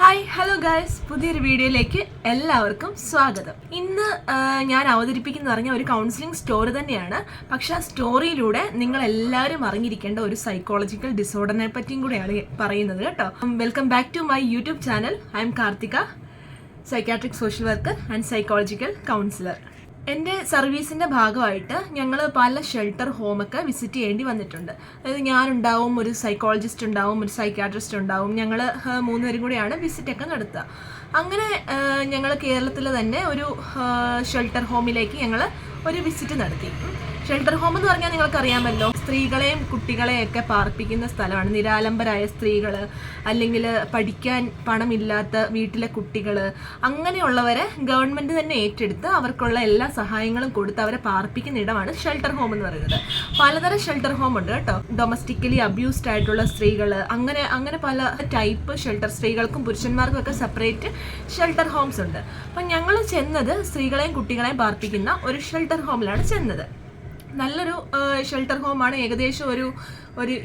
Hi hello guys, പുതിയൊരു വീഡിയോയിലേക്ക് എല്ലാവർക്കും സ്വാഗതം. ഇന്ന് ഞാൻ അവതരിപ്പിക്കുന്ന പറഞ്ഞ ഒരു കൗൺസിലിംഗ് സ്റ്റോറി തന്നെയാണ്. പക്ഷെ ആ സ്റ്റോറിയിലൂടെ നിങ്ങൾ എല്ലാവരും അറിഞ്ഞിരിക്കേണ്ട ഒരു സൈക്കോളജിക്കൽ ഡിസോർഡറിനെ പറ്റിയും കൂടെയാണ് പറയുന്നത് കേട്ടോ. Welcome back to my YouTube channel. I'm Karthika, psychiatric social worker and psychological counsellor. എൻ്റെ സർവീസിൻ്റെ ഭാഗമായിട്ട് ഞങ്ങൾ പല ഷെൽട്ടർ ഹോമൊക്കെ വിസിറ്റ് ചെയ്യേണ്ടി വന്നിട്ടുണ്ട്. അതായത് ഞാനുണ്ടാവും, ഒരു സൈക്കോളജിസ്റ്റ് ഉണ്ടാവും, ഒരു സൈക്കാട്രിസ്റ്റ് ഉണ്ടാവും. ഞങ്ങൾ മൂന്നുപേരും കൂടെയാണ് വിസിറ്റൊക്കെ നടത്തുക. അങ്ങനെ ഞങ്ങൾ കേരളത്തിൽ തന്നെ ഒരു ഷെൽട്ടർ ഹോമിലേക്ക് ഞങ്ങൾ ഒരു വിസിറ്റ് നടത്തി. ഷെൽട്ടർ ഹോം എന്ന് പറഞ്ഞാൽ നിങ്ങൾക്കറിയാമല്ലോ, സ്ത്രീകളെയും കുട്ടികളെയും ഒക്കെ പാർപ്പിക്കുന്ന സ്ഥലമാണ്. നിരാലംബരായ സ്ത്രീകൾ, അല്ലെങ്കിൽ പഠിക്കാൻ പണമില്ലാത്ത വീട്ടിലെ കുട്ടികൾ, അങ്ങനെയുള്ളവരെ ഗവൺമെൻറ് തന്നെ ഏറ്റെടുത്ത് അവർക്കുള്ള എല്ലാ സഹായങ്ങളും കൊടുത്ത് അവരെ പാർപ്പിക്കുന്ന ഇടമാണ് ഷെൽട്ടർ ഹോം എന്ന് പറയുന്നത്. പലതരം ഷെൽട്ടർ ഹോം ഉണ്ട് കേട്ടോ. ഡൊമസ്റ്റിക്കലി അബ്യൂസ്ഡ് ആയിട്ടുള്ള സ്ത്രീകൾ, അങ്ങനെ പല ടൈപ്പ് ഷെൽട്ടർ, സ്ത്രീകൾക്കും പുരുഷന്മാർക്കും ഒക്കെ സെപ്പറേറ്റ് ഷെൽട്ടർ ഹോംസ് ഉണ്ട്. അപ്പം ഞങ്ങൾ ചെന്നത് സ്ത്രീകളെയും കുട്ടികളെയും പാർപ്പിക്കുന്ന ഒരു ഷെൽട്ടർ ഹോമിലാണ് ചെന്നത്. നല്ലൊരു ഷെൽട്ടർ ഹോമാണ്. ഏകദേശം ഒരു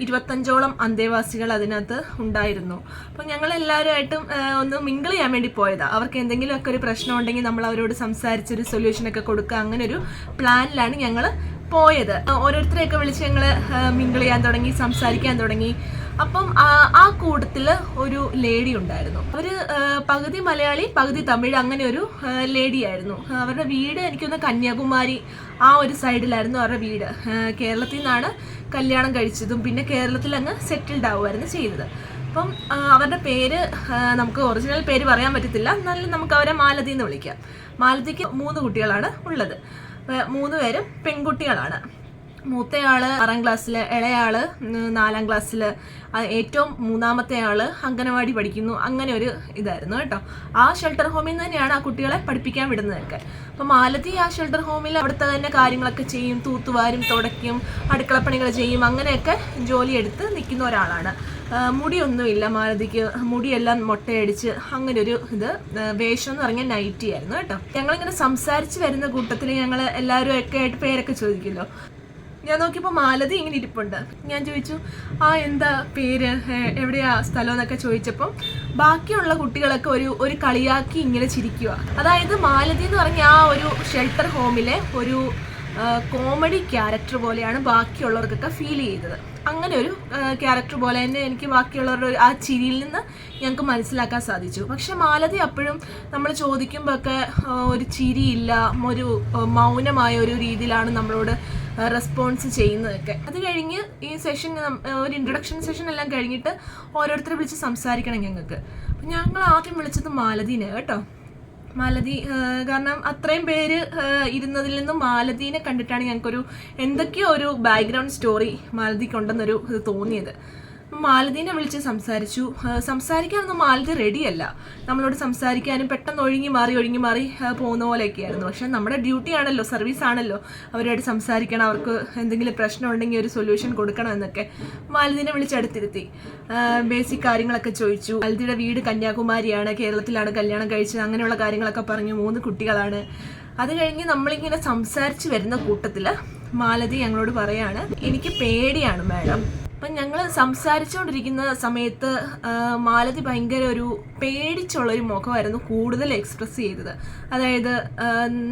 25ഓളം അന്തേവാസികൾ അതിനകത്ത് ഉണ്ടായിരുന്നു. അപ്പോൾ ഞങ്ങൾ എല്ലാവരുമായിട്ടും ഒന്ന് മിങ്കിൾ ചെയ്യാൻ വേണ്ടി പോയതാണ്. അവർക്ക് എന്തെങ്കിലുമൊക്കെ ഒരു പ്രശ്നം ഉണ്ടെങ്കിൽ നമ്മൾ അവരോട് സംസാരിച്ചൊരു സൊല്യൂഷനൊക്കെ കൊടുക്കുക, അങ്ങനെ ഒരു പ്ലാനിലാണ് ഞങ്ങൾ പോയത്. ഓരോരുത്തരെയൊക്കെ വിളിച്ച് ഞങ്ങൾ മിങ്കിൾ ചെയ്യാൻ തുടങ്ങി, സംസാരിക്കാൻ തുടങ്ങി. അപ്പം ആ കൂട്ടത്തിൽ ഒരു ലേഡി ഉണ്ടായിരുന്നു. അവർ പകുതി മലയാളി പകുതി തമിഴ്, അങ്ങനെ ഒരു ലേഡി ആയിരുന്നു. അവരുടെ വീട് എനിക്കൊന്ന് കന്യാകുമാരി ആ ഒരു സൈഡിലായിരുന്നു അവരുടെ വീട്. കേരളത്തിൽ നിന്നാണ് കല്യാണം കഴിച്ചതും പിന്നെ കേരളത്തിൽ അങ്ങ് സെറ്റിൽഡ് ആവുമായിരുന്നു ചെയ്തത്. അപ്പം അവരുടെ പേര് നമുക്ക് ഒറിജിനൽ പേര് പറയാൻ പറ്റത്തില്ല, എന്നാലും നമുക്ക് അവരെ മാലതി എന്ന് വിളിക്കാം. മാലതിക്ക് 3 കുട്ടികളാണ് ഉള്ളത്. 3 പേരും പെൺകുട്ടികളാണ്. മൂത്തയാള് 6ാം ക്ലാസ്സിൽ, ഇളയാള് 4ാം ക്ലാസ്സിൽ, ഏറ്റവും മൂന്നാമത്തെ ആള് അംഗനവാടി പഠിക്കുന്നു. അങ്ങനെ ഒരു ഇതായിരുന്നു കേട്ടോ. ആ ഷെൽട്ടർ ഹോമിൽ നിന്ന് തന്നെയാണ് ആ കുട്ടികളെ പഠിപ്പിക്കാൻ വിടുന്നതൊക്കെ. അപ്പം മാലതി ആ ഷെൽട്ടർ ഹോമിൽ അവിടുത്തെ തന്നെ കാര്യങ്ങളൊക്കെ ചെയ്യും, തൂത്തുവാരും തുടയ്ക്കും, അടുക്കളപ്പണികൾ ചെയ്യും, അങ്ങനെയൊക്കെ ജോലിയെടുത്ത് നിൽക്കുന്ന ഒരാളാണ്. മുടിയൊന്നുമില്ല മാലതിക്ക്, മുടിയെല്ലാം മുട്ടയടിച്ച് അങ്ങനെ ഒരു വേഷം എന്ന് പറഞ്ഞാൽ നൈറ്റി ആയിരുന്നു കേട്ടോ. ഞങ്ങളിങ്ങനെ സംസാരിച്ച് വരുന്ന കൂട്ടത്തിൽ ഞങ്ങൾ എല്ലാവരും ഒക്കെ ആയിട്ട് പേരൊക്കെ ചോദിക്കുമല്ലോ. ഞാൻ നോക്കിയപ്പോൾ മാലതി ഇങ്ങനെ ഇരിപ്പുണ്ട്. ഞാൻ ചോദിച്ചു, എന്താ പേര്, എവിടെയാ സ്ഥലം എന്നൊക്കെ ചോദിച്ചപ്പം ബാക്കിയുള്ള കുട്ടികളൊക്കെ ഒരു കളിയാക്കി ഇങ്ങനെ ചിരിക്കുക. അതായത് മാലതി എന്ന് പറഞ്ഞ ആ ഒരു ഷെൽട്ടർ ഹോമിലെ ഒരു കോമഡി ക്യാരക്ടർ പോലെയാണ് ബാക്കിയുള്ളവർക്കൊക്കെ ഫീൽ ചെയ്തത്. അങ്ങനെ ഒരു ക്യാരക്ടർ പോലെ തന്നെ എനിക്ക് ബാക്കിയുള്ളവരുടെ ആ ചിരിയിൽ നിന്ന് ഞങ്ങൾക്ക് മനസ്സിലാക്കാൻ സാധിച്ചു. പക്ഷെ മാലതി അപ്പോഴും നമ്മൾ ചോദിക്കുമ്പോൾ ഒക്കെ ഒരു ചിരിയില്ല, ഒരു മൗനമായ ഒരു രീതിയിലാണ് നമ്മളോട് റെസ്പോൺസ് ചെയ്യുന്നതൊക്കെ. അത് കഴിഞ്ഞ് ഈ സെഷൻ, ഒരു ഇൻട്രൊഡക്ഷൻ സെഷൻ എല്ലാം കഴിഞ്ഞിട്ട് ഓരോരുത്തരെ വിളിച്ച് സംസാരിക്കണം ഞങ്ങൾക്ക്. അപ്പം ഞങ്ങൾ ആദ്യം വിളിച്ചത് മാലതിനെ കേട്ടോ. മാലതി, കാരണം അത്രയും പേര് ഇരുന്നതിൽ നിന്നും മാലതിനെ കണ്ടിട്ടാണ് ഞങ്ങൾക്കൊരു എന്തൊക്കെയോ ഒരു ബാക്ക്ഗ്രൗണ്ട് സ്റ്റോറി മാലതിക്കുണ്ടെന്നൊരു ഇത് തോന്നിയത്. മാലതിനെ വിളിച്ച് സംസാരിക്കാനൊന്നും മാലതി റെഡിയല്ല. നമ്മളോട് സംസാരിക്കാനും പെട്ടെന്ന് ഒഴുങ്ങി മാറി പോകുന്ന പോലെയൊക്കെയായിരുന്നു. പക്ഷെ നമ്മുടെ ഡ്യൂട്ടി ആണല്ലോ, സർവീസ് ആണല്ലോ, അവരോട് സംസാരിക്കണം, അവർക്ക് എന്തെങ്കിലും പ്രശ്നം ഉണ്ടെങ്കിൽ ഒരു സൊല്യൂഷൻ കൊടുക്കണം എന്നൊക്കെ. മാലതിനെ വിളിച്ചെടുത്തിരുത്തി ബേസിക് കാര്യങ്ങളൊക്കെ ചോദിച്ചു. മാലതിയുടെ വീട് കന്യാകുമാരിയാണ്, കേരളത്തിലാണ് കല്യാണം കഴിച്ചത്, അങ്ങനെയുള്ള കാര്യങ്ങളൊക്കെ പറഞ്ഞു. 3 കുട്ടികളാണ്. അത് കഴിഞ്ഞ് നമ്മളിങ്ങനെ സംസാരിച്ച് വരുന്ന കൂട്ടത്തിൽ മാലതി ഞങ്ങളോട് പറയാണ്, എനിക്ക് പേടിയാണ് മാഡം. അപ്പം ഞങ്ങൾ സംസാരിച്ചുകൊണ്ടിരിക്കുന്ന സമയത്ത് മാലതി ഭയങ്കര ഒരു പേടിച്ചുള്ളൊരു മുഖമായിരുന്നു കൂടുതൽ എക്സ്പ്രസ് ചെയ്തത്. അതായത്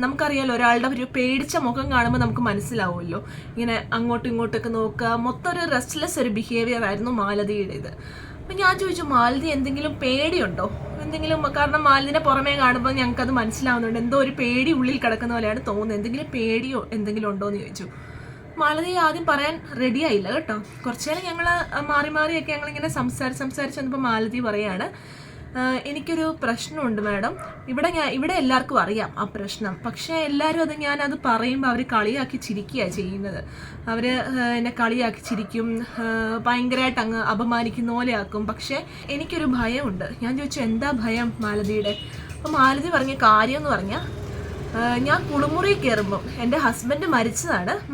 നമുക്കറിയാലോ, ഒരാളുടെ ഒരു പേടിച്ച മുഖം കാണുമ്പോൾ നമുക്ക് മനസ്സിലാവുമല്ലോ. ഇങ്ങനെ അങ്ങോട്ടും ഇങ്ങോട്ടൊക്കെ നോക്കുക, മൊത്തം ഒരു റെസ്റ്റ്ലെസ് ഒരു ബിഹേവിയർ ആയിരുന്നു മാലതിയുടേത്. അപ്പം ഞാൻ ചോദിച്ചു, മാലതി എന്തെങ്കിലും പേടിയുണ്ടോ, എന്തെങ്കിലും? കാരണം മാലതിനെ പുറമേ കാണുമ്പോൾ ഞങ്ങൾക്കത് മനസ്സിലാവുന്നുണ്ട്, എന്തോ ഒരു പേടി ഉള്ളിൽ കിടക്കുന്ന പോലെയാണ് തോന്നുന്നത്. എന്തെങ്കിലും പേടിയോ എന്തെങ്കിലും ഉണ്ടോ എന്ന് ചോദിച്ചു. മാലതി ആദ്യം പറയാൻ റെഡി ആയില്ല കേട്ടോ. കുറച്ചു നേരം ഞങ്ങൾ മാറിയൊക്കെ ഞങ്ങളിങ്ങനെ സംസാരിച്ച് വന്നപ്പോൾ മാലതി പറയാണ്, എനിക്കൊരു പ്രശ്നമുണ്ട് മാഡം. ഇവിടെ എല്ലാവർക്കും അറിയാം ആ പ്രശ്നം. പക്ഷേ എല്ലാവരും ഞാനത് പറയുമ്പോൾ അവർ കളിയാക്കി ചിരിക്കുകയാണ് ചെയ്യുന്നത്. അവർ എന്നെ കളിയാക്കി ചിരിക്കും, ഭയങ്കരമായിട്ട് അങ്ങ് അപമാനിക്കുന്ന പോലെ ആക്കും. പക്ഷേ എനിക്കൊരു ഭയമുണ്ട്. ഞാൻ ചോദിച്ചു, എന്താ ഭയം മാലതിയുടെ? അപ്പോൾ മാലതി പറഞ്ഞ കാര്യം എന്ന് പറഞ്ഞാൽ, ഞാൻ കുളിമുറി കയറുമ്പം, എൻ്റെ ഹസ്ബൻഡ്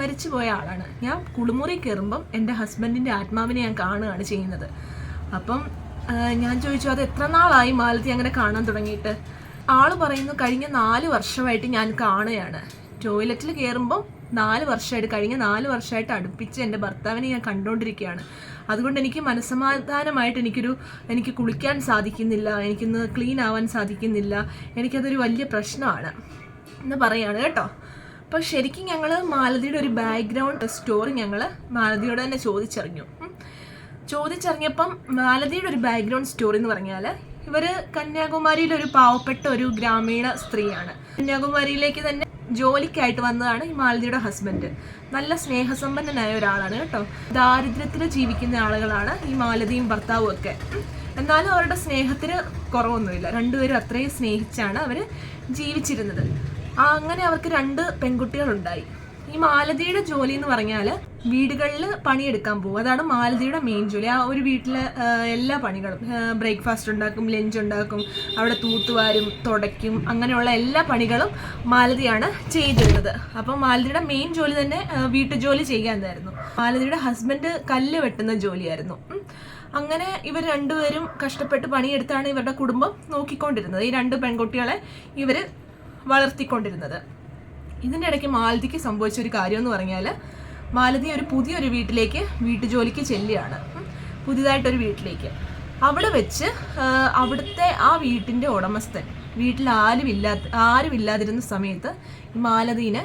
മരിച്ചു പോയ ആളാണ്. ഞാൻ കുളിമുറി കയറുമ്പം എൻ്റെ ഹസ്ബൻഡിൻ്റെ ആത്മാവിനെ ഞാൻ കാണുകയാണ് ചെയ്യുന്നത്. അപ്പം ഞാൻ ചോദിച്ചു, അത് എത്ര നാളായി മാലതി അങ്ങനെ കാണാൻ തുടങ്ങിയിട്ട്? ആൾ പറയുന്നു, കഴിഞ്ഞ 4 വർഷമായിട്ട് ഞാൻ കാണുകയാണ്. ടോയ്ലറ്റിൽ കയറുമ്പം 4 വർഷമായിട്ട്, കഴിഞ്ഞ 4 വർഷമായിട്ട് അടുപ്പിച്ച് എൻ്റെ ഭർത്താവിനെ ഞാൻ കണ്ടുകൊണ്ടിരിക്കുകയാണ്. അതുകൊണ്ട് എനിക്ക് മനസ്സമാധാനമായിട്ട് എനിക്ക് കുളിക്കാൻ സാധിക്കുന്നില്ല, എനിക്കിന്ന് ക്ലീൻ ആവാൻ സാധിക്കുന്നില്ല, എനിക്കതൊരു വലിയ പ്രശ്നമാണ് എന്ന് പറയാണ് കേട്ടോ. അപ്പോൾ ശരിക്കും ഞങ്ങൾ മാലതിയുടെ ഒരു ബാക്ക്ഗ്രൗണ്ട് സ്റ്റോറി ഞങ്ങൾ മാലതിയോട് തന്നെ ചോദിച്ചറിഞ്ഞപ്പം മാലതിയുടെ ഒരു ബാക്ക്ഗ്രൗണ്ട് സ്റ്റോറി എന്ന് പറഞ്ഞാൽ ഇവർ കന്യാകുമാരിയിലെ ഒരു പാവപ്പെട്ട ഒരു ഗ്രാമീണ സ്ത്രീയാണ്. കന്യാകുമാരിയിലേക്ക് തന്നെ ജോലിക്കായിട്ട് വന്നതാണ് ഈ മാലതിയുടെ ഹസ്ബൻഡ്. നല്ല സ്നേഹസമ്പന്നനായ ഒരാളാണ് കേട്ടോ. ദാരിദ്ര്യത്തിൽ ജീവിക്കുന്ന ആളുകളാണ് ഈ മാലതിയും ഭർത്താവും ഒക്കെ. എന്നാലും അവരുടെ സ്നേഹത്തിന് കുറവൊന്നുമില്ല. രണ്ടുപേരും അത്രയും സ്നേഹിച്ചാണ് അവർ ജീവിച്ചിരുന്നത്. അങ്ങനെ അവർക്ക് 2 പെൺകുട്ടികളുണ്ടായി. ഈ മാലതിയുടെ ജോലി എന്ന് പറഞ്ഞാൽ വീടുകളിൽ പണിയെടുക്കാൻ പോകും. അതാണ് മാലതിയുടെ മെയിൻ ജോലി. ആ ഒരു വീട്ടിലെ എല്ലാ പണികളും, ബ്രേക്ക്ഫാസ്റ്റ് ഉണ്ടാക്കും, ലഞ്ച് ഉണ്ടാക്കും, അവിടെ തൂത്തുവാരും തുടയ്ക്കും, അങ്ങനെയുള്ള എല്ലാ പണികളും മാലതിയാണ് ചെയ്തിരുന്നത്. അപ്പം മാലതിയുടെ മെയിൻ ജോലി തന്നെ വീട്ടുജോലി ചെയ്യാനായിരുന്നു. മാലതിയുടെ ഹസ്ബൻഡ് കല്ല് വെട്ടുന്ന ജോലിയായിരുന്നു. അങ്ങനെ ഇവർ രണ്ടുപേരും കഷ്ടപ്പെട്ട് പണിയെടുത്താണ് ഇവരുടെ കുടുംബം നോക്കിക്കൊണ്ടിരുന്നത്. ഈ 2 പെൺകുട്ടികളെ ഇവർ വളർത്തിക്കൊണ്ടിരുന്നത്. ഇതിൻ്റെ ഇടയ്ക്ക് മാലതിക്ക് സംഭവിച്ചൊരു കാര്യം എന്ന് പറഞ്ഞാൽ മാലതി പുതിയൊരു വീട്ടിലേക്ക് വീട്ടുജോലിക്ക് ചെല്ലുകയാണ്. പുതിയതായിട്ടൊരു വീട്ടിലേക്ക്. അവിടെ വെച്ച് അവിടുത്തെ ആ വീട്ടിൻ്റെ ഉടമസ്ഥൻ വീട്ടിൽ ആരുമില്ലാതിരുന്ന സമയത്ത് മാലതിനെ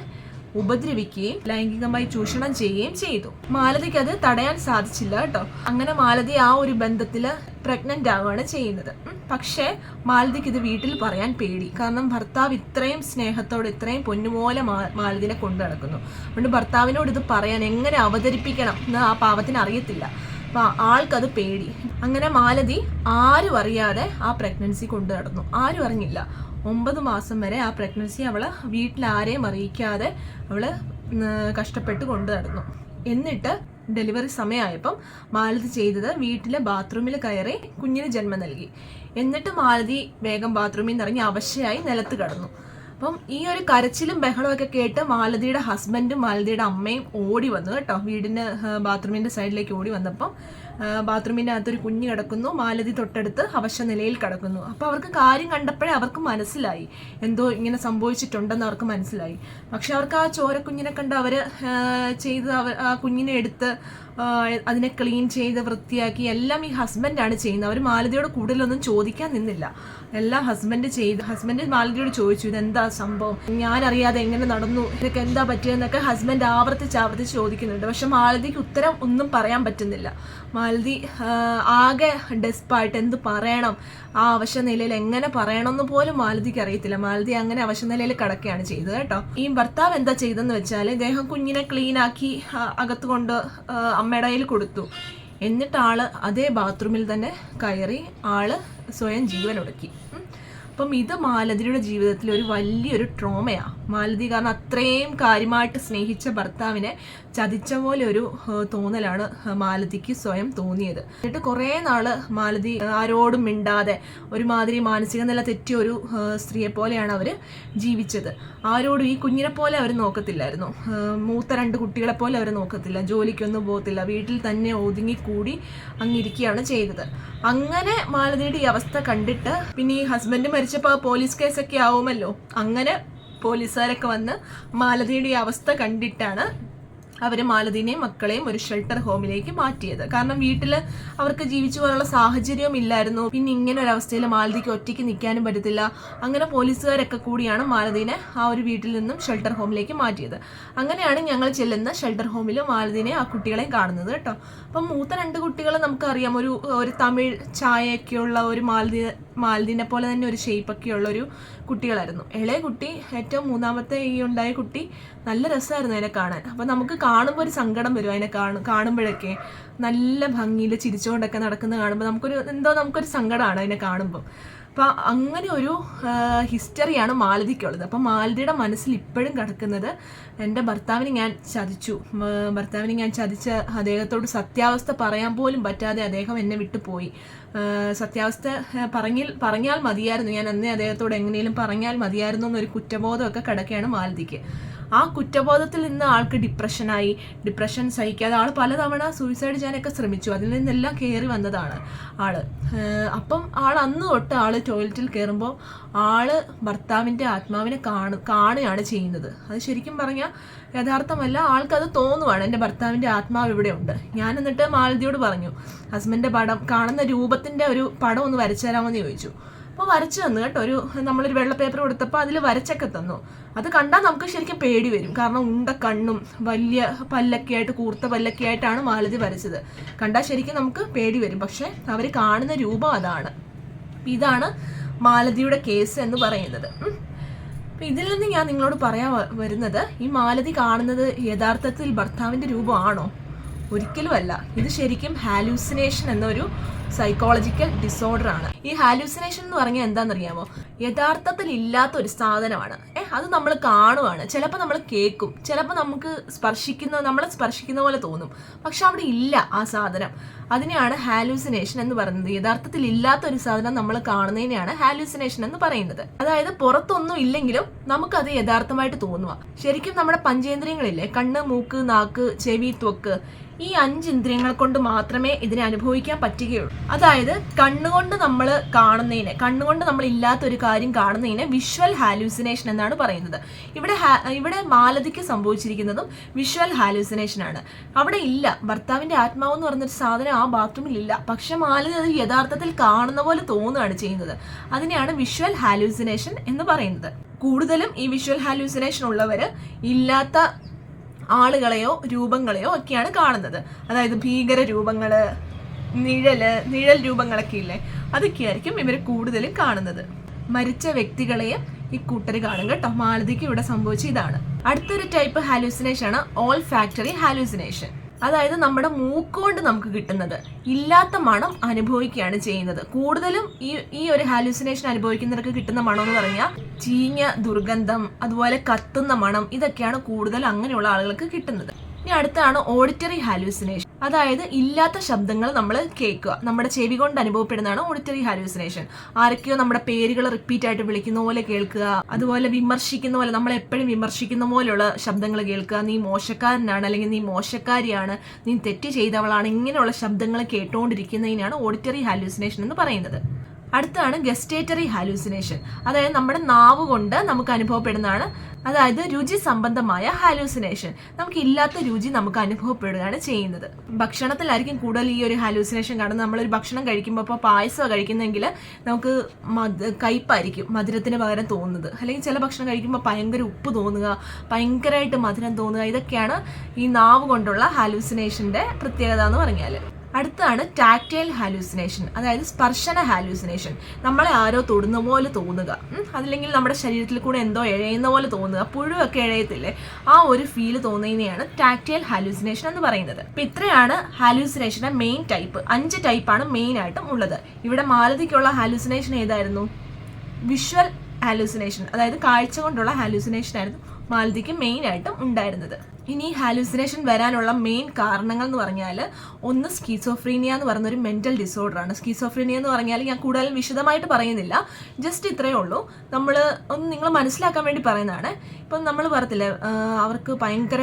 ഉപദ്രവിക്കുകയും ലൈംഗികമായി ചൂഷണം ചെയ്യുകയും ചെയ്തു. മാലതിക്ക് അത് തടയാൻ സാധിച്ചില്ല കേട്ടോ. അങ്ങനെ മാലതി ആ ഒരു ബന്ധത്തിൽ പ്രഗ്നന്റ് ആവുകയാണ് ചെയ്യുന്നത്. പക്ഷേ മാലതിക്ക് ഇത് വീട്ടിൽ പറയാൻ പേടി. കാരണം ഭർത്താവ് ഇത്രയും സ്നേഹത്തോടെ ഇത്രയും പൊന്നുപോലെ മാലതിനെ കൊണ്ടു നടക്കുന്നു. അതുകൊണ്ട് ഭർത്താവിനോട് ഇത് പറയാൻ എങ്ങനെ അവതരിപ്പിക്കണം എന്ന് ആ പാവത്തിന് അറിയത്തില്ല. അപ്പം ആൾക്കത് പേടി. അങ്ങനെ മാലതി ആരും അറിയാതെ ആ പ്രഗ്നൻസി കൊണ്ടു നടന്നു. ആരും അറിഞ്ഞില്ല. 9 മാസം വരെ ആ പ്രഗ്നൻസി അവള് വീട്ടിലാരെയും അറിയിക്കാതെ അവള് കഷ്ടപ്പെട്ട് കൊണ്ടു നടന്നു. എന്നിട്ട് ഡെലിവറി സമയമായപ്പം മാലതി ചെയ്തത് വീട്ടിലെ ബാത്റൂമിൽ കയറി കുഞ്ഞിന് ജന്മം നൽകി. എന്നിട്ട് മാലതി വേഗം ബാത്റൂമിൽ നിന്ന് ഇറങ്ങി അവശയായി നിലത്ത് കിടന്നു. അപ്പം ഈ ഒരു കരച്ചിലും ബഹളമൊക്കെ കേട്ട് മാലതിയുടെ ഹസ്ബൻഡും മാലതിയുടെ അമ്മയും ഓടി വന്നു കേട്ടോ. വീടിൻ്റെ ബാത്റൂമിൻ്റെ സൈഡിലേക്ക് ഓടി വന്നപ്പം ബാത്റൂമിൻ്റെ അകത്തൊരു കുഞ്ഞ് കിടക്കുന്നു. മാലതി തൊട്ടടുത്ത് അവശ നിലയിൽ കിടക്കുന്നു. അപ്പോൾ അവർക്ക് കാര്യം കണ്ടപ്പോഴേ അവർക്ക് മനസ്സിലായി എന്തോ ഇങ്ങനെ സംഭവിച്ചിട്ടുണ്ടെന്ന് അവർക്ക് മനസ്സിലായി. പക്ഷെ അവർക്ക് ആ ചോരക്കുഞ്ഞിനെ കണ്ട് അവർ ചെയ്ത് ആ കുഞ്ഞിനെ എടുത്ത് അതിനെ ക്ലീൻ ചെയ്ത് വൃത്തിയാക്കി എല്ലാം ഈ ഹസ്ബൻഡാണ് ചെയ്യുന്നത്. അവർ മാലതിയോട് കൂടുതലൊന്നും ചോദിക്കാൻ നിന്നില്ല. എല്ലാം ഹസ്ബൻഡ് മാലതിയോട് ചോദിച്ചു, ഇതെന്താ സംഭവം, ഞാൻ അറിയാതെ എങ്ങനെ നടന്നു, ഇതൊക്കെ എന്താ പറ്റിയെന്നൊക്കെ ഹസ്ബൻഡ് ആവർത്തിച്ച് ചോദിക്കുന്നുണ്ട്. പക്ഷെ മാലതിക്ക് ഉത്തരം ഒന്നും പറയാൻ പറ്റുന്നില്ല. മാലതി ആകെ ഡെസ്പായിട്ട് എന്ത് പറയണം, ആ അവശനിലയിൽ എങ്ങനെ പറയണമെന്ന് പോലും മാലതിക്ക് അറിയത്തില്ല. മാലതി അങ്ങനെ അവശനിലയിൽ കിടക്കുകയാണ് ചെയ്തത് കേട്ടോ. ഈ ഭർത്താവ് എന്താ ചെയ്തെന്ന് വെച്ചാൽ ഇദ്ദേഹം കുഞ്ഞിനെ ക്ലീൻ ആക്കി അകത്ത് കൊണ്ട് അമ്മയുടെ കയ്യിൽ കൊടുത്തു. എന്നിട്ട് അതേ ബാത്റൂമിൽ തന്നെ കയറി സ്വയം ജീവൻ ഒടുക്കി. അപ്പം ഇത് മാലതിയുടെ ജീവിതത്തിൽ ഒരു വലിയൊരു ട്രോമയാണ്. മാലതി കാരണം അത്രയും കാര്യമായിട്ട് സ്നേഹിച്ച ഭർത്താവിനെ ചതിച്ച പോലെ ഒരു തോന്നലാണ് മാലതിക്ക് സ്വയം തോന്നിയത്. എന്നിട്ട് കുറേ നാള് മാലതി ആരോടും മിണ്ടാതെ ഒരുമാതിരി മാനസിക നില തെറ്റിയ ഒരു സ്ത്രീയെ പോലെയാണ് അവർ ജീവിച്ചത്. ആരോടും ഈ കുഞ്ഞിനെ പോലെ അവർ നോക്കത്തില്ലായിരുന്നു. മൂത്ത 2 കുട്ടികളെ പോലെ അവർ നോക്കത്തില്ല. ജോലിക്കൊന്നും പോകത്തില്ല. വീട്ടിൽ തന്നെ ഒതുങ്ങിക്കൂടി അങ്ങിരിക്കുകയാണ് ചെയ്തത്. അങ്ങനെ മാലതിയുടെ ഈ അവസ്ഥ കണ്ടിട്ട് പിന്നെ ഈ ഹസ്ബൻഡ് മരിച്ചപ്പോൾ പോലീസ് കേസൊക്കെ ആവുമല്ലോ. അങ്ങനെ പോലീസുകാരൊക്കെ വന്ന് മാലതിയുടെ ഈ അവസ്ഥ കണ്ടിട്ടാണ് അവർ മാലതിനെയും മക്കളെയും ഒരു ഷെൽട്ടർ ഹോമിലേക്ക് മാറ്റിയത്. കാരണം വീട്ടിൽ അവർക്ക് ജീവിച്ചു പോകാനുള്ള സാഹചര്യവും ഇല്ലായിരുന്നു. പിന്നെ ഇങ്ങനെ ഒരു അവസ്ഥയിൽ മാലതിക്ക് ഒറ്റയ്ക്ക് നിൽക്കാനും പറ്റത്തില്ല. അങ്ങനെ പോലീസുകാരൊക്കെ കൂടിയാണ് മാലതിനെ ആ ഒരു വീട്ടിൽ നിന്നും ഷെൽട്ടർ ഹോമിലേക്ക് മാറ്റിയത്. അങ്ങനെയാണ് ഞങ്ങൾ ചെല്ലുന്ന ഷെൽട്ടർ ഹോമിൽ മാലതിനെ ആ കുട്ടികളെയും കാണുന്നത് കേട്ടോ. അപ്പം മൂത്ത 2 കുട്ടികൾ നമുക്കറിയാം, ഒരു തമിഴ് ചായയൊക്കെയുള്ള ഒരു മാലതിനെ പോലെ തന്നെ ഒരു ഷേപ്പൊക്കെയുള്ള ഒരു കുട്ടികളായിരുന്നു. ഇളയ കുട്ടി, ഏറ്റവും 3ാമത്തെ ഈ ഉണ്ടായ കുട്ടി, നല്ല രസമായിരുന്നു അതിനെ കാണാൻ. അപ്പം നമുക്ക് കാണുമ്പോൾ ഒരു സങ്കടം വരും. അതിനെ കാണുമ്പോഴൊക്കെ നല്ല ഭംഗിയിൽ ചിരിച്ചുകൊണ്ടൊക്കെ നടക്കുന്നത് കാണുമ്പോൾ നമുക്കൊരു സങ്കടമാണ് അതിനെ കാണുമ്പോൾ. അപ്പം അങ്ങനെ ഒരു ഹിസ്റ്ററിയാണ് മാലതിക്കുള്ളത്. അപ്പം മാലതിയുടെ മനസ്സിൽ ഇപ്പോഴും കിടക്കുന്നത് എൻ്റെ ഭർത്താവിനെ ഞാൻ ചതിച്ച അദ്ദേഹത്തോട് സത്യാവസ്ഥ പറയാൻ പോലും പറ്റാതെ അദ്ദേഹം എന്നെ വിട്ടു പോയി. സത്യാവസ്ഥ പറഞ്ഞാൽ മതിയായിരുന്നു, ഞാൻ അന്നേ അദ്ദേഹത്തോട് എങ്ങനെയും പറഞ്ഞാൽ മതിയായിരുന്നു എന്നൊരു കുറ്റബോധമൊക്കെ കിടക്കുകയാണ് മാലതിക്ക്. ആ കുറ്റബോധത്തിൽ നിന്ന് ആൾക്ക് ഡിപ്രഷൻ സഹിക്കാതെ ആൾ പലതവണ സൂയിസൈഡ് ചെയ്യാനൊക്കെ ശ്രമിച്ചു. അതിൽ നിന്നെല്ലാം കയറി വന്നതാണ് ആള്. അപ്പം ആൾ അന്ന് തൊട്ട് ആള് ടോയ്ലറ്റിൽ കയറുമ്പോൾ ആള് ഭർത്താവിൻ്റെ ആത്മാവിനെ കാണുകയാണ് ചെയ്യുന്നത്. അത് ശരിക്കും പറഞ്ഞാൽ യഥാർത്ഥമല്ല, ആൾക്കത് തോന്നുവാണ്, എൻ്റെ ഭർത്താവിൻ്റെ ആത്മാവ് ഇവിടെ ഉണ്ട്. ഞാൻ എന്നിട്ട് മാലതിയോട് പറഞ്ഞു, ഹസ്ബൻഡിൻ്റെ പടം കാണുന്ന രൂപത്തിൻ്റെ ഒരു പടം ഒന്ന് വരച്ചു തരാമെന്ന് ചോദിച്ചു. അപ്പോൾ വരച്ചു തന്നു കേട്ടോ. നമ്മളൊരു വെള്ള പേപ്പർ കൊടുത്തപ്പോൾ അതിൽ വരച്ചൊക്കെ തന്നു. അത് കണ്ടാൽ നമുക്ക് ശരിക്കും പേടി വരും. കാരണം ഉണ്ട കണ്ണും വലിയ പല്ലൊക്കെ ആയിട്ട്, കൂർത്ത പല്ലൊക്കെ ആയിട്ടാണ് മാലതി വരച്ചത്. കണ്ടാൽ ശരിക്കും നമുക്ക് പേടി വരും. പക്ഷെ അവർ കാണുന്ന രൂപം അതാണ്. ഇതാണ് മാലതിയുടെ കേസ് എന്ന് പറയുന്നത്. അപ്പം ഇതിൽ നിന്ന് ഞാൻ നിങ്ങളോട് പറയാൻ വരുന്നത്, ഈ മാലതി കാണുന്നത് യഥാർത്ഥത്തിൽ ഭർത്താവിൻ്റെ രൂപമാണോ? ഒരിക്കലുമല്ല. ഇത് ശരിക്കും ഹാലൂസിനേഷൻ എന്നൊരു സൈക്കോളജിക്കൽ ഡിസോർഡർ ആണ്. ഈ ഹാലൂസിനേഷൻ എന്ന് പറഞ്ഞാൽ എന്താണെന്നറിയാമോ? യഥാർത്ഥത്തിൽ ഇല്ലാത്ത ഒരു സാധനമാണ്. അത് നമ്മൾ കാണുവാണ്, ചിലപ്പോൾ നമ്മൾ കേൾക്കും, ചിലപ്പോൾ നമ്മളെ സ്പർശിക്കുന്ന പോലെ തോന്നും, പക്ഷെ അവിടെ ഇല്ല ആ സാധനം. അതിനെയാണ് ഹാലൂസിനേഷൻ എന്ന് പറയുന്നത്. യഥാർത്ഥത്തിൽ ഇല്ലാത്ത ഒരു സാധനം നമ്മൾ കാണുന്നതിനെയാണ് ഹാലൂസിനേഷൻ എന്ന് പറയുന്നത്. അതായത് പുറത്തൊന്നും ഇല്ലെങ്കിലും നമുക്കത് യഥാർത്ഥമായിട്ട് തോന്നുക. ശരിക്കും നമ്മുടെ പഞ്ചേന്ദ്രിയങ്ങളില്ലേ, കണ്ണ്, മൂക്ക്, നാക്ക്, ചെവി, ത്വക്ക്, ഈ 5 ഇന്ദ്രിയങ്ങൾ കൊണ്ട് മാത്രമേ ഇതിനെ അനുഭവിക്കാൻ പറ്റുകയുള്ളൂ. അതായത് കണ്ണുകൊണ്ട് നമ്മൾ കാണുന്നതിനെ, കണ്ണുകൊണ്ട് നമ്മൾ ഇല്ലാത്ത ഒരു കാര്യം കാണുന്നതിനെ വിഷ്വൽ ഹാലൂസിനേഷൻ എന്നാണ് പറയുന്നത്. ഇവിടെ മാലതിക്ക് സംഭവിച്ചിരിക്കുന്നതും വിഷ്വൽ ഹാലൂസിനേഷൻ ആണ്. അവിടെ ഇല്ല, ഭർത്താവിന്റെ ആത്മാവ് എന്ന് പറഞ്ഞൊരു സാധനം ആ ബാത്റൂമിൽ ഇല്ല, പക്ഷെ മാലതി അത് യഥാർത്ഥത്തിൽ കാണുന്ന പോലെ തോന്നുകയാണ് ചെയ്യുന്നത്. അതിനെയാണ് വിഷ്വൽ ഹാലൂസിനേഷൻ എന്ന് പറയുന്നത്. കൂടുതലും ഈ വിഷ്വൽ ഹാലൂസിനേഷൻ ഉള്ളവര് ഇല്ലാത്ത ആളുകളെയോ രൂപങ്ങളെയോ ഒക്കെയാണ് കാണുന്നത്. അതായത് ഭീകര രൂപങ്ങള്, നിഴൽ രൂപങ്ങളൊക്കെ ഇല്ലേ, അതൊക്കെയായിരിക്കും ഇവർ കൂടുതലും കാണുന്നത്. മരിച്ച വ്യക്തികളെയും ഈ കൂട്ടർ കാണും കേട്ടോ. മാലതിക്ക് ഇവിടെ സംഭവിച്ച ഇതാണ്. അടുത്തൊരു ടൈപ്പ് ഹാലൂസിനേഷൻ ആണ് ഓൾ ഫാക്ടറി ഹാലൂസിനേഷൻ. അതായത് നമ്മുടെ മൂക്കുകൊണ്ട് നമുക്ക് കിട്ടുന്നത് ഇല്ലാത്ത മണം അനുഭവിക്കുകയാണ് ചെയ്യുന്നത്. കൂടുതലും ഈ ഒരു ഹാലൂസിനേഷൻ അനുഭവിക്കുന്നവർക്ക് കിട്ടുന്ന മണം എന്ന് പറഞ്ഞാൽ ചീഞ്ഞ ദുർഗന്ധം, അതുപോലെ കത്തുന്ന മണം, ഇതൊക്കെയാണ് കൂടുതൽ അങ്ങനെയുള്ള ആളുകൾക്ക് കിട്ടുന്നത്. ഇനി അടുത്താണ് ഓഡിറ്ററി ഹാലൂസിനേഷൻ. അതായത് ഇല്ലാത്ത ശബ്ദങ്ങൾ നമ്മൾ കേൾക്കുക, നമ്മുടെ ചെവി കൊണ്ട് അനുഭവപ്പെടുന്നതാണ് ഓഡിറ്ററി ഹാലൂസിനേഷൻ. ആരൊക്കെയോ നമ്മുടെ പേരുകൾ റിപ്പീറ്റ് ആയിട്ട് വിളിക്കുന്ന പോലെ കേൾക്കുക, അതുപോലെ വിമർശിക്കുന്ന പോലെ, നമ്മൾ എപ്പോഴും വിമർശിക്കുന്ന പോലെയുള്ള ശബ്ദങ്ങൾ കേൾക്കുക. നീ മോശക്കാരനാണ്, അല്ലെങ്കിൽ നീ മോശക്കാരിയാണ്, നീ തെറ്റ് ചെയ്തവളാണ്, ഇങ്ങനെയുള്ള ശബ്ദങ്ങൾ കേട്ടുകൊണ്ടിരിക്കുന്നതിനാണ് ഓഡിറ്ററി ഹാലൂസിനേഷൻ എന്ന് പറയുന്നത്. അടുത്താണ് ഗസ്റ്റേറ്ററി ഹാലൂസിനേഷൻ. അതായത് നമ്മുടെ നാവ് കൊണ്ട് നമുക്ക് അനുഭവപ്പെടുന്നതാണ്. അതായത് രുചി സംബന്ധമായ ഹാലൂസിനേഷൻ. നമുക്ക് ഇല്ലാത്ത രുചി നമുക്ക് അനുഭവപ്പെടുകയാണ് ചെയ്യുന്നത്. ഭക്ഷണത്തിലായിരിക്കും കൂടുതൽ ഈ ഒരു ഹാലൂസിനേഷൻ കാണുന്നത്. നമ്മളൊരു ഭക്ഷണം കഴിക്കുമ്പോൾ, ഇപ്പോൾ പായസം കഴിക്കുന്നെങ്കിൽ നമുക്ക് കയ്പായിരിക്കും മധുരത്തിന് പകരം തോന്നുന്നത്. അല്ലെങ്കിൽ ചില ഭക്ഷണം കഴിക്കുമ്പോൾ ഭയങ്കര ഉപ്പ് തോന്നുക, ഭയങ്കരമായിട്ട് മധുരം തോന്നുക. ഇതൊക്കെയാണ് ഈ നാവ് കൊണ്ടുള്ള ഹാലൂസിനേഷൻ്റെ പ്രത്യേകത എന്ന് പറഞ്ഞാൽ. അടുത്താണ് ടാക്ടൈൽ ഹാലൂസിനേഷൻ. അതായത് സ്പർശന ഹാലൂസിനേഷൻ. നമ്മളെ ആരോ തൊടുന്ന പോലെ തോന്നുക, അതല്ലെങ്കിൽ നമ്മുടെ ശരീരത്തിൽ കൂടെ എന്തോ ഇഴയുന്ന പോലെ തോന്നുക, പുഴുവൊക്കെ ഇഴയത്തില്ലേ, ആ ഒരു ഫീല് തോന്നുന്നതിനെയാണ് ടാക്ടൈൽ ഹാലൂസിനേഷൻ എന്ന് പറയുന്നത്. അപ്പൊ ഇത്രയാണ് ഹാലൂസിനേഷന്റെ മെയിൻ ടൈപ്പ്. 5 ടൈപ്പാണ് മെയിൻ ആയിട്ടും ഉള്ളത്. ഇവിടെ മാലതിക്കുള്ള ഹാലൂസിനേഷൻ ഏതായിരുന്നു? വിഷ്വൽ ഹാലൂസിനേഷൻ, അതായത് കാഴ്ച കൊണ്ടുള്ള ഹാലൂസിനേഷൻ ആയിരുന്നു മാലതിക്ക് മെയിൻ ആയിട്ടും ഉണ്ടായിരുന്നത്. ഇനി ഹാലൂസിനേഷൻ വരാനുള്ള മെയിൻ കാരണങ്ങൾ എന്ന് പറഞ്ഞാൽ, ഒന്ന് സ്കീസോഫ്രീനിയ എന്ന് പറയുന്നൊരു മെന്റൽ ഡിസോർഡർ ആണ്. സ്കീസോഫ്രീനിയ എന്ന് പറഞ്ഞാൽ ഞാൻ കൂടുതലും വിശദമായിട്ട് പറയുന്നില്ല, ജസ്റ്റ് ഇത്രയേ ഉള്ളൂ. നിങ്ങൾ മനസ്സിലാക്കാൻ വേണ്ടി പറയുന്നതാണ്. ഇപ്പം നമ്മൾ പറയത്തില്ലേ, അവർക്ക് ഭയങ്കര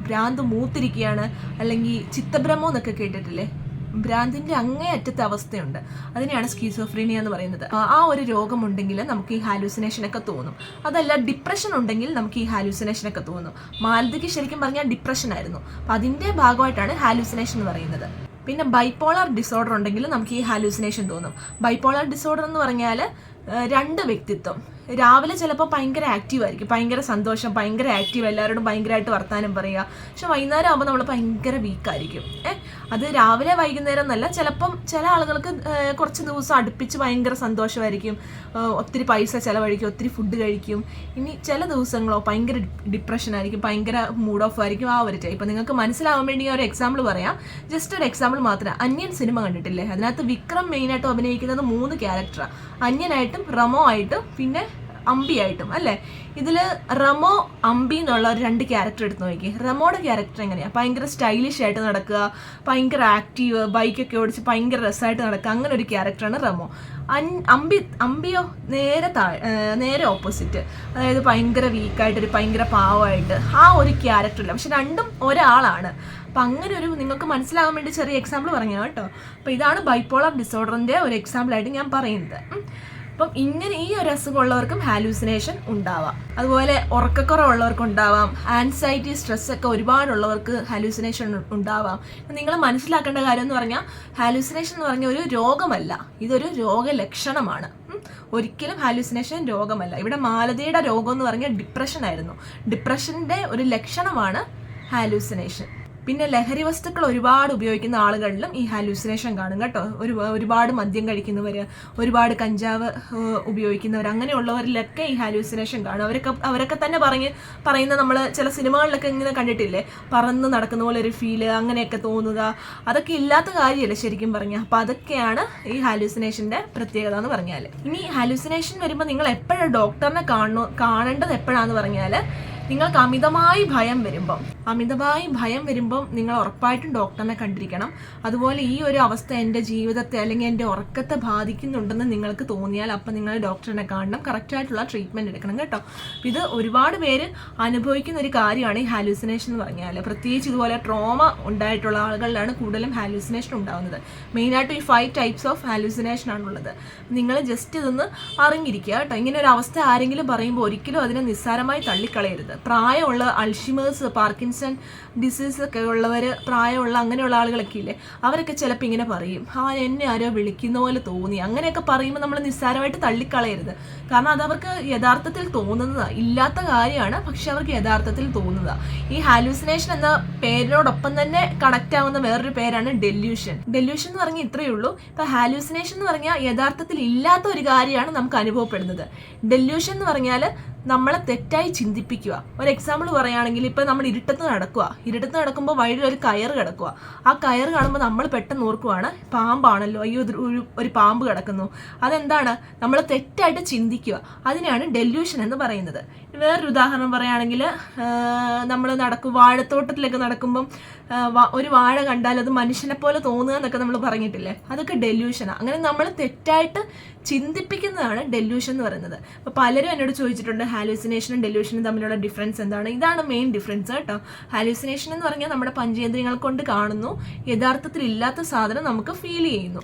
ഭ്രാന്ത് മൂത്തിരിക്കുകയാണ്, അല്ലെങ്കിൽ ചിത്തഭ്രമം എന്നൊക്കെ കേട്ടിട്ടില്ലേ, ഭ്രാന്തിന്റെ അങ്ങേയറ്റത്തെ അവസ്ഥയുണ്ട്. അതിനെയാണ് സ്കീസോഫ്രീനിയ എന്ന് പറയുന്നത്. ആ ഒരു രോഗമുണ്ടെങ്കിൽ നമുക്ക് ഈ ഹാലൂസിനേഷനൊക്കെ തോന്നും. അതല്ല, ഡിപ്രഷൻ ഉണ്ടെങ്കിൽ നമുക്ക് ഈ ഹാലൂസിനേഷനൊക്കെ തോന്നും. മാലതിക്ക് ശരിക്കും പറഞ്ഞാൽ ഡിപ്രഷൻ ആയിരുന്നു. അപ്പം അതിന്റെ ഭാഗമായിട്ടാണ് ഹാലൂസിനേഷൻ എന്ന് പറയുന്നത്. പിന്നെ ബൈപോളാർ ഡിസോർഡർ ഉണ്ടെങ്കിൽ നമുക്ക് ഈ ഹാലൂസിനേഷൻ തോന്നും. ബൈപോളാർ ഡിസോർഡർ എന്ന് പറഞ്ഞാൽ 2 വ്യക്തിത്വം. രാവിലെ ചിലപ്പോൾ ഭയങ്കര ആക്റ്റീവ് ആയിരിക്കും, ഭയങ്കര സന്തോഷം, ഭയങ്കര ആക്റ്റീവ്, എല്ലാവരോടും ഭയങ്കരമായിട്ട് വർത്താനം പറയുക. പക്ഷെ വൈകുന്നേരം ആകുമ്പോൾ നമ്മൾ ഭയങ്കര വീക്കായിരിക്കും. അത് രാവിലെ വൈകുന്നേരം എന്നല്ല, ചിലപ്പം ചില ആളുകൾക്ക് കുറച്ച് ദിവസം അടുപ്പിച്ച് ഭയങ്കര സന്തോഷമായിരിക്കും, ഒത്തിരി പൈസ ചിലവഴിക്കും, ഒത്തിരി ഫുഡ് കഴിക്കും. ഇനി ചില ദിവസങ്ങളോ ഭയങ്കര ഡിപ്രഷൻ ആയിരിക്കും, ഭയങ്കര മൂഡ് ഓഫ് ആയിരിക്കും. ആ ഒരു ടൈപ്പ് നിങ്ങൾക്ക് മനസ്സിലാവാൻ വേണ്ടി ഒരു എക്സാമ്പിൾ പറയാം. ജസ്റ്റ് ഒരു എക്സാമ്പിൾ മാത്രം. അന്യൻ സിനിമ കണ്ടിട്ടില്ലേ? അതിനകത്ത് വിക്രം മെയിനായിട്ടും അഭിനയിക്കുന്നത് 3 ക്യാരക്ടറാണ്. അന്യനായിട്ടും, റമോ ആയിട്ടും, പിന്നെ അമ്പിയായിട്ടും അല്ലേ. ഇതിൽ റമോ, അമ്പി എന്നുള്ള 2 ക്യാരക്ടർ എടുത്ത് നോക്കി. റമോയുടെ ക്യാരക്ടർ എങ്ങനെയാണ്? ഭയങ്കര സ്റ്റൈലിഷ് ആയിട്ട് നടക്കുക, ഭയങ്കര ആക്റ്റീവ്, ബൈക്കൊക്കെ ഓടിച്ച് ഭയങ്കര രസമായിട്ട് നടക്കുക, അങ്ങനെ ഒരു ക്യാരക്ടറാണ് റമോ. അമ്പിയോ നേരെ ഓപ്പോസിറ്റ്. അതായത് ഭയങ്കര വീക്കായിട്ട് ഭയങ്കര പാവമായിട്ട് ആ ഒരു ക്യാരക്ടറില്ല, പക്ഷെ രണ്ടും ഒരാളാണ്. അപ്പം അങ്ങനെ ഒരു നിങ്ങൾക്ക് മനസ്സിലാകാൻ വേണ്ടി ചെറിയ എക്സാമ്പിൾ പറഞ്ഞു കേട്ടോ. അപ്പോൾ ഇതാണ് ബൈപ്പോളർ ഡിസോർഡറിൻ്റെ ഒരു എക്സാമ്പിളായിട്ട് ഞാൻ പറയുന്നത്. അപ്പം ഇങ്ങനെ ഈ ഒരു അസുഖമുള്ളവർക്കും ഹാലൂസിനേഷൻ ഉണ്ടാവാം. അതുപോലെ ഉറക്കക്കുറവുള്ളവർക്ക് ഉണ്ടാവാം, ആൻസൈറ്റി സ്ട്രെസ് ഒക്കെ ഒരുപാടുള്ളവർക്ക് ഹാലൂസിനേഷൻ ഉണ്ടാവാം. നിങ്ങൾ മനസ്സിലാക്കേണ്ട കാര്യം എന്ന് പറഞ്ഞാൽ ഹാലൂസിനേഷൻ എന്ന് പറഞ്ഞാൽ ഒരു രോഗമല്ല, ഇതൊരു രോഗലക്ഷണമാണ്. ഒരിക്കലും ഹാലൂസിനേഷൻ രോഗമല്ല. ഇവിടെ മാലതിയുടെ രോഗം എന്ന് പറഞ്ഞാൽ ഡിപ്രഷൻ ആയിരുന്നു. ഡിപ്രഷൻ്റെ ഒരു ലക്ഷണമാണ് ഹാലൂസിനേഷൻ. പിന്നെ ലഹരി വസ്തുക്കൾ ഒരുപാട് ഉപയോഗിക്കുന്ന ആളുകളിലും ഈ ഹാലൂസിനേഷൻ കാണും കേട്ടോ. ഒരുപാട് മദ്യം കഴിക്കുന്നവർ, ഒരുപാട് കഞ്ചാവ് ഉപയോഗിക്കുന്നവർ, അങ്ങനെയുള്ളവരിലൊക്കെ ഈ ഹാലൂസിനേഷൻ കാണും. അവരൊക്കെ തന്നെ പറയുന്ന നമ്മൾ ചില സിനിമകളിലൊക്കെ ഇങ്ങനെ കണ്ടിട്ടില്ലേ, പറന്ന് നടക്കുന്ന പോലെ ഒരു ഫീല്, അങ്ങനെയൊക്കെ തോന്നുക. അതൊക്കെ ഇല്ലാത്ത കാര്യമല്ലേ ശരിക്കും പറഞ്ഞാൽ. അപ്പം അതൊക്കെയാണ് ഈ ഹാലൂസിനേഷൻ്റെ പ്രത്യേകത എന്ന് പറഞ്ഞാൽ. ഇനി ഹാലൂസിനേഷൻ വരുമ്പോൾ നിങ്ങൾ എപ്പോഴും ഡോക്ടറിനെ കാണേണ്ടത് എപ്പോഴാണെന്ന് പറഞ്ഞാൽ, നിങ്ങൾക്ക് അമിതമായി ഭയം വരുമ്പം നിങ്ങൾ ഉറപ്പായിട്ടും ഡോക്ടറിനെ കണ്ടിരിക്കണം. അതുപോലെ ഈ ഒരു അവസ്ഥ എൻ്റെ ജീവിതത്തെ അല്ലെങ്കിൽ എൻ്റെ ഉറക്കത്തെ ബാധിക്കുന്നുണ്ടെന്ന് നിങ്ങൾക്ക് തോന്നിയാൽ അപ്പം നിങ്ങൾ ഡോക്ടറിനെ കാണണം, കറക്റ്റായിട്ടുള്ള ട്രീറ്റ്മെൻറ്റ് എടുക്കണം കേട്ടോ. ഇത് ഒരുപാട് പേര് അനുഭവിക്കുന്ന ഒരു കാര്യമാണ് ഈ ഹാലൂസിനേഷൻ എന്ന് പറഞ്ഞാൽ. പ്രത്യേകിച്ച് ഇതുപോലെ ട്രോമ ഉണ്ടായിട്ടുള്ള ആളുകളിലാണ് കൂടുതലും ഹാലൂസിനേഷൻ ഉണ്ടാകുന്നത്. മെയിനായിട്ടും ഈ 5 ടൈപ്സ് ഓഫ് ഹാലൂസിനേഷൻ ആണുള്ളത്. നിങ്ങൾ ജസ്റ്റ് ഇതൊന്ന് അറിഞ്ഞിരിക്കുക കേട്ടോ. ഇങ്ങനെ ഒരു അവസ്ഥ ആരെങ്കിലും പറയുമ്പോൾ ഒരിക്കലും അതിനെ നിസ്സാരമായി തള്ളിക്കളയരുത്. പ്രായമുള്ള അൾഷിമേഴ്സ്, പാർക്കിൻസൺ ഡിസീസ് ഒക്കെ ഉള്ളവർ, പ്രായമുള്ള അങ്ങനെയുള്ള ആളുകളൊക്കെ ഇല്ലേ, അവരൊക്കെ ചിലപ്പോൾ ഇങ്ങനെ പറയും, എന്നെ ആരോ വിളിക്കുന്ന പോലെ തോന്നി. അങ്ങനെയൊക്കെ പറയുമ്പോൾ നമ്മൾ നിസ്സാരമായിട്ട് തള്ളിക്കളയരുത്. കാരണം അതവർക്ക് യഥാർത്ഥത്തിൽ തോന്നുന്നതാണ്, ഇല്ലാത്ത കാര്യമാണ്, പക്ഷെ അവർക്ക് യഥാർത്ഥത്തിൽ തോന്നുന്നതാണ്. ഈ ഹാലൂസിനേഷൻ എന്ന പേരിനോടൊപ്പം തന്നെ കണക്റ്റ് ആവുന്ന വേറൊരു പേരാണ് ഡെല്യൂഷൻ. ഡെല്യൂഷൻ എന്ന് പറഞ്ഞാൽ ഇത്രയേ ഉള്ളൂ. ഇപ്പം ഹാലൂസിനേഷൻ എന്ന് പറഞ്ഞാൽ യഥാർത്ഥത്തിൽ ഇല്ലാത്ത ഒരു കാര്യമാണ് നമുക്ക് അനുഭവപ്പെടുന്നത്. ഡെല്യൂഷൻ എന്ന് പറഞ്ഞാൽ നമ്മളെ തെറ്റായി ചിന്തിപ്പിക്കുക. ഒരു എക്സാമ്പിൾ പറയുകയാണെങ്കിൽ, ഇപ്പം നമ്മൾ ഇരുട്ടത്ത് നടക്കുമ്പോൾ വഴിയിൽ ഒരു കയറ് കിടക്കുക. ആ കയറ് കാണുമ്പോൾ നമ്മൾ പെട്ടെന്ന് ഓർക്കുവാണ് പാമ്പാണല്ലോ, അയ്യോ ഒരു പാമ്പ് കിടക്കുന്നു. അതെന്താണ്? നമ്മൾ തെറ്റായിട്ട് ചിന്തിക്കുക. അതിനാണ് ഡെല്യൂഷൻ എന്ന് പറയുന്നത്. വേറൊരു ഉദാഹരണം പറയുകയാണെങ്കിൽ, നമ്മൾ വാഴത്തോട്ടത്തിലൊക്കെ നടക്കുമ്പം ഒരു വാഴ കണ്ടാൽ അത് മനുഷ്യനെ പോലെ തോന്നുക എന്നൊക്കെ നമ്മൾ പറഞ്ഞിട്ടില്ലേ, അതൊക്കെ ഡെല്യൂഷനാണ്. അങ്ങനെ നമ്മൾ തെറ്റായിട്ട് ചിന്തിപ്പിക്കുന്നതാണ് ഡെല്യൂഷൻ എന്ന് പറയുന്നത്. അപ്പോൾ പലരും എന്നോട് ചോദിച്ചിട്ടുണ്ട്, ഹാലൂസിനേഷനും ഡെല്യൂഷനും തമ്മിലുള്ള ഡിഫറൻസ് എന്താണ്? ഇതാണ് മെയിൻ ഡിഫറൻസ് കേട്ടോ. ഹാലൂസിനേഷൻ എന്ന് പറഞ്ഞാൽ നമ്മുടെ പഞ്ചേന്ദ്രിയങ്ങൾ കൊണ്ട് കാണുന്നു, യഥാർത്ഥത്തിൽ ഇല്ലാത്ത സാധനം നമുക്ക് ഫീൽ ചെയ്യുന്നു.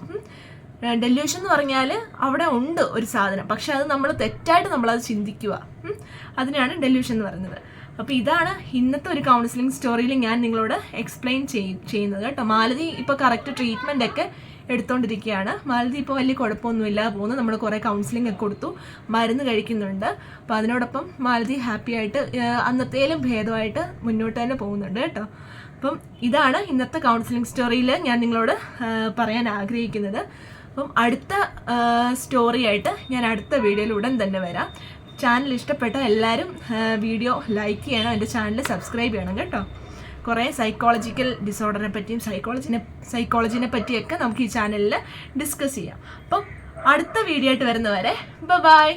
ഡെല്യൂഷൻ എന്ന് പറഞ്ഞാൽ അവിടെ ഉണ്ട് ഒരു സാധനം, പക്ഷെ അത് നമ്മൾ തെറ്റായിട്ട് നമ്മളത് ചിന്തിക്കുക. അതിനാണ് ഡെല്യൂഷൻ എന്ന് പറയുന്നത്. അപ്പോൾ ഇതാണ് ഇന്നത്തെ ഒരു കൗൺസിലിംഗ് സ്റ്റോറിയിൽ ഞാൻ നിങ്ങളോട് എക്സ്പ്ലെയിൻ ചെയ്യുന്നത് കേട്ടോ. മാലതി ഇപ്പോൾ കറക്റ്റ് ട്രീറ്റ്മെൻ്റ് ഒക്കെ എടുത്തുകൊണ്ടിരിക്കുകയാണ്. മാലതി ഇപ്പോൾ വലിയ കുഴപ്പമൊന്നുമില്ലാതെ പോകുന്നു. നമ്മൾ കുറേ കൗൺസിലിംഗ് ഒക്കെ കൊടുത്തു, മരുന്ന് കഴിക്കുന്നുണ്ട്. അപ്പോൾ അതിനോടൊപ്പം മാലതി ഹാപ്പി ആയിട്ട് അന്നത്തേലും ഭേദമായിട്ട് മുന്നോട്ട് തന്നെ പോകുന്നുണ്ട് കേട്ടോ. അപ്പം ഇതാണ് ഇന്നത്തെ കൗൺസിലിംഗ് സ്റ്റോറിയിൽ ഞാൻ നിങ്ങളോട് പറയാൻ ആഗ്രഹിക്കുന്നത്. അപ്പം അടുത്ത സ്റ്റോറിയായിട്ട് ഞാൻ അടുത്ത വീഡിയോയിൽ ഉടൻ തന്നെ വരാം. ചാനൽ ഇഷ്ടപ്പെട്ട എല്ലാവരും വീഡിയോ ലൈക്ക് ചെയ്യണം, എൻ്റെ ചാനൽ സബ്സ്ക്രൈബ് ചെയ്യണം കേട്ടോ. കുറേ സൈക്കോളജിക്കൽ ഡിസോർഡറിനെ പറ്റിയും സൈക്കോളജിനെ പറ്റിയൊക്കെ നമുക്ക് ഈ ചാനലിൽ ഡിസ്കസ് ചെയ്യാം. അപ്പം അടുത്ത വീഡിയോ ആയിട്ട് വരുന്നവരെ ബൈ.